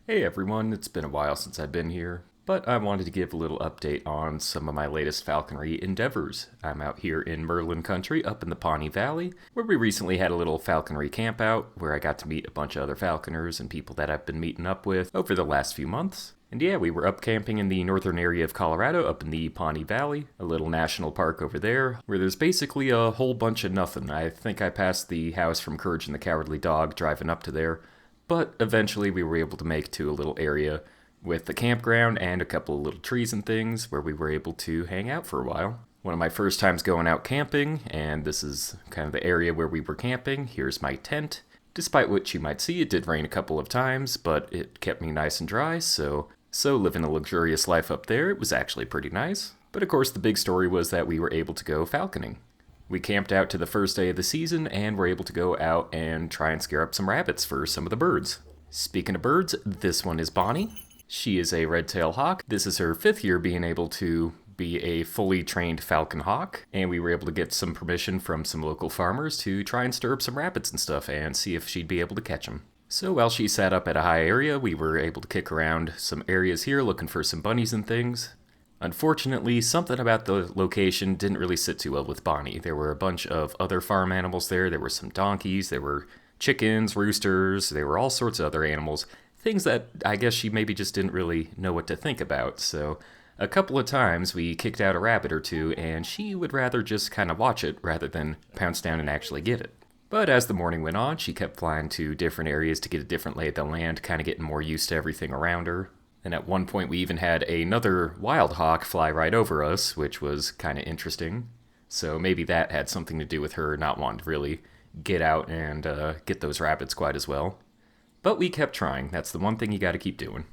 Hey everyone, it's been a while since I've been here, but I wanted to give a little update on some of my latest falconry endeavors. I'm out here in Merlin Country up in the Pawnee Valley, where we recently had a little falconry camp out, where I got to meet a bunch of other falconers and people that I've been meeting up with over the last few months. And yeah, we were up camping in the northern area of Colorado, up in the Pawnee Valley, a little national park over there, where there's basically a whole bunch of nothing. I think I passed the house from Courage and the Cowardly Dog driving up to there, but eventually we were able to make to a little area with the campground and a couple of little trees and things where we were able to hang out for a while. One of my first times going out camping, and this is kind of the area where we were camping. Here's my tent. Despite what you might see, it did rain a couple of times, but it kept me nice and dry, so living a luxurious life up there, it was actually pretty nice. But of course, the big story was that we were able to go falconing. We camped out to the first day of the season and were able to go out and try and scare up some rabbits for some of the birds. Speaking of birds, this one is Bonnie. She is a red-tailed hawk. This is her 5th year being able to be a fully trained falcon hawk, and we were able to get some permission from some local farmers to try and stir up some rabbits and stuff and see if she'd be able to catch them. So while she sat up at a high area, we were able to kick around some areas here looking for some bunnies and things. Unfortunately, something about the location didn't really sit too well with Bonnie. There were a bunch of other farm animals there. There were some donkeys, there were chickens, roosters, there were all sorts of other animals. Things that I guess she maybe just didn't really know what to think about. So a couple of times we kicked out a rabbit or two, and she would rather just kind of watch it rather than pounce down and actually get it. But as the morning went on, she kept flying to different areas to get a different lay of the land, kind of getting more used to everything around her. And at one point we even had another wild hawk fly right over us, which was kind of interesting. So maybe that had something to do with her not wanting to really get out and get those rabbits quite as well. But we kept trying. That's the one thing you gotta keep doing.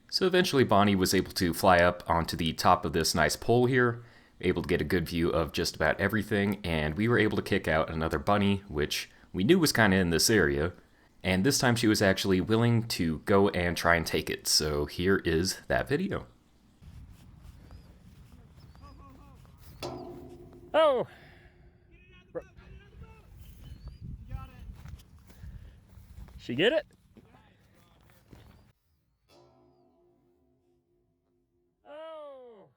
So eventually Bonnie was able to fly up onto the top of this nice pole here, able to get a good view of just about everything, and we were able to kick out another bunny, which we knew was kind of in this area. And this time she was actually willing to go and try and take it. So here is that video. Oh! She get it? Oh!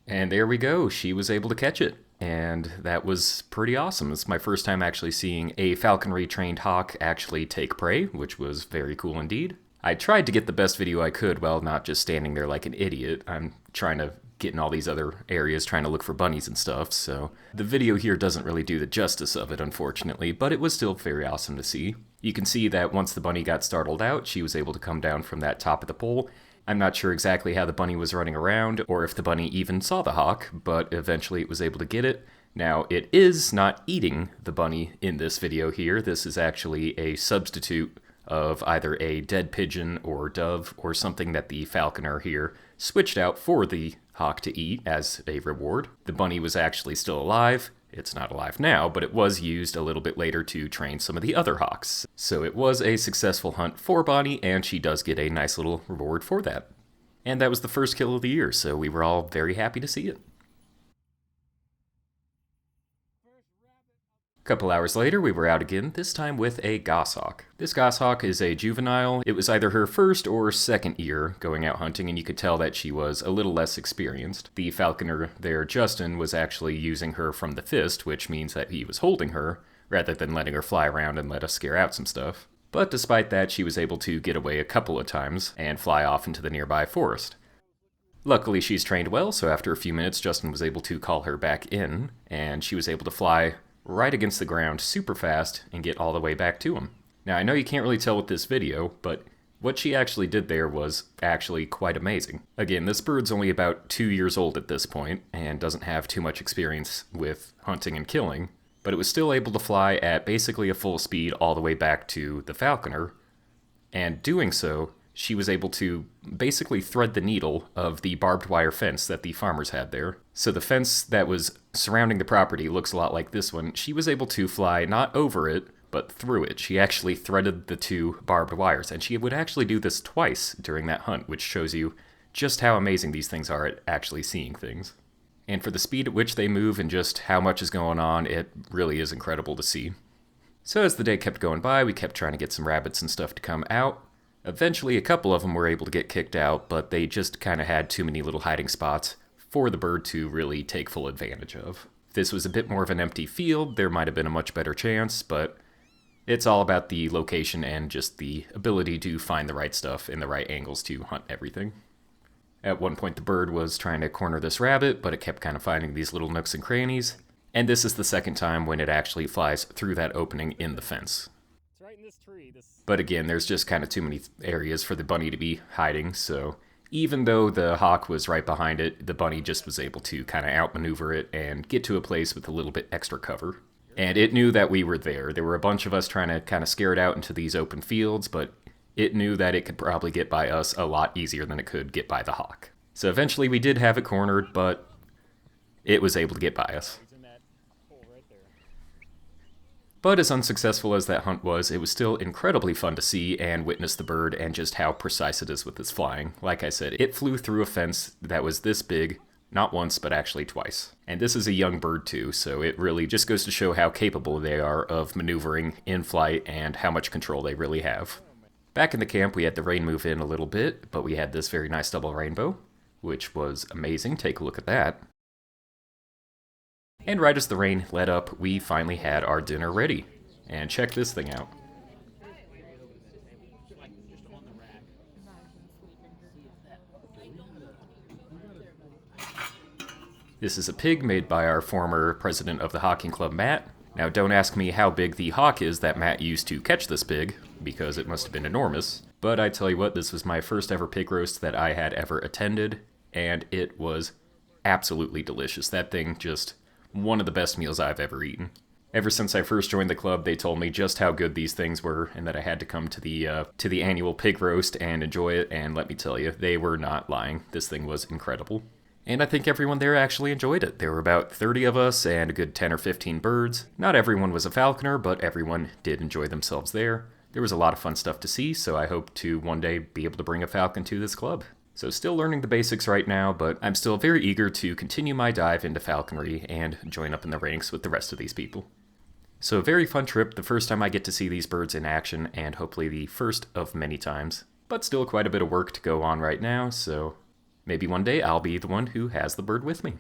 And there we go, she was able to catch it. And that was pretty awesome. It's my first time actually seeing a falconry trained hawk actually take prey, which was very cool indeed. I tried to get the best video I could while not just standing there like an idiot. I'm trying to get in all these other areas trying to look for bunnies and stuff, so the video here doesn't really do the justice of it, unfortunately, but it was still very awesome to see. You can see that once the bunny got startled out, she was able to come down from that top of the pole. I'm not sure exactly how the bunny was running around, or if the bunny even saw the hawk, but eventually it was able to get it. Now, it is not eating the bunny in this video here. This is actually a substitute of either a dead pigeon or dove or something that the falconer here switched out for the hawk to eat as a reward. The bunny was actually still alive. It's not alive now, but it was used a little bit later to train some of the other hawks. So it was a successful hunt for Bonnie, and she does get a nice little reward for that. And that was the first kill of the year, so we were all very happy to see it. A couple hours later, we were out again, this time with a goshawk. This goshawk is a juvenile. It was either her first or second year going out hunting, and you could tell that she was a little less experienced. The falconer there, Justin, was actually using her from the fist, which means that he was holding her, rather than letting her fly around and let us scare out some stuff. But despite that, she was able to get away a couple of times and fly off into the nearby forest. Luckily, she's trained well, so after a few minutes, Justin was able to call her back in, and she was able to fly right against the ground super fast and get all the way back to him. Now, I know you can't really tell with this video, but what she actually did there was actually quite amazing. Again, this bird's only about 2 years old at this point and doesn't have too much experience with hunting and killing, but it was still able to fly at basically a full speed all the way back to the falconer, and doing so, she was able to basically thread the needle of the barbed wire fence that the farmers had there. So the fence that was surrounding the property looks a lot like this one. She was able to fly not over it, but through it. She actually threaded the two barbed wires, and she would actually do this twice during that hunt, which shows you just how amazing these things are at actually seeing things. And for the speed at which they move and just how much is going on, it really is incredible to see. So as the day kept going by, we kept trying to get some rabbits and stuff to come out. Eventually, a couple of them were able to get kicked out, but they just kind of had too many little hiding spots for the bird to really take full advantage of. If this was a bit more of an empty field, there might have been a much better chance, but it's all about the location and just the ability to find the right stuff in the right angles to hunt everything. At one point, the bird was trying to corner this rabbit, but it kept kind of finding these little nooks and crannies. And this is the second time when it actually flies through that opening in the fence. It's right in this tree. But again, there's just kind of too many areas for the bunny to be hiding, so even though the hawk was right behind it, the bunny just was able to kind of outmaneuver it and get to a place with a little bit extra cover. And it knew that we were there. There were a bunch of us trying to kind of scare it out into these open fields, but it knew that it could probably get by us a lot easier than it could get by the hawk. So eventually we did have it cornered, but it was able to get by us. But as unsuccessful as that hunt was, it was still incredibly fun to see and witness the bird and just how precise it is with its flying. Like I said, it flew through a fence that was this big, not once, but actually twice. And this is a young bird too, so it really just goes to show how capable they are of maneuvering in flight and how much control they really have. Back in the camp, we had the rain move in a little bit, but we had this very nice double rainbow, which was amazing. Take a look at that. And right as the rain let up, we finally had our dinner ready. And check this thing out. This is a pig made by our former president of the Hawking Club, Matt. Now don't ask me how big the hawk is that Matt used to catch this pig, because it must have been enormous. But I tell you what, this was my first ever pig roast that I had ever attended, and it was absolutely delicious. That thing just one of the best meals I've ever eaten. Ever since I first joined the club, they told me just how good these things were, and that I had to come to the annual pig roast and enjoy it, and let me tell you, they were not lying. This thing was incredible. And I think everyone there actually enjoyed it. There were about 30 of us and a good 10 or 15 birds. Not everyone was a falconer, but everyone did enjoy themselves there. There was a lot of fun stuff to see, so I hope to one day be able to bring a falcon to this club. So still learning the basics right now, but I'm still very eager to continue my dive into falconry and join up in the ranks with the rest of these people. So a very fun trip, the first time I get to see these birds in action, and hopefully the first of many times. But still quite a bit of work to go on right now, so maybe one day I'll be the one who has the bird with me.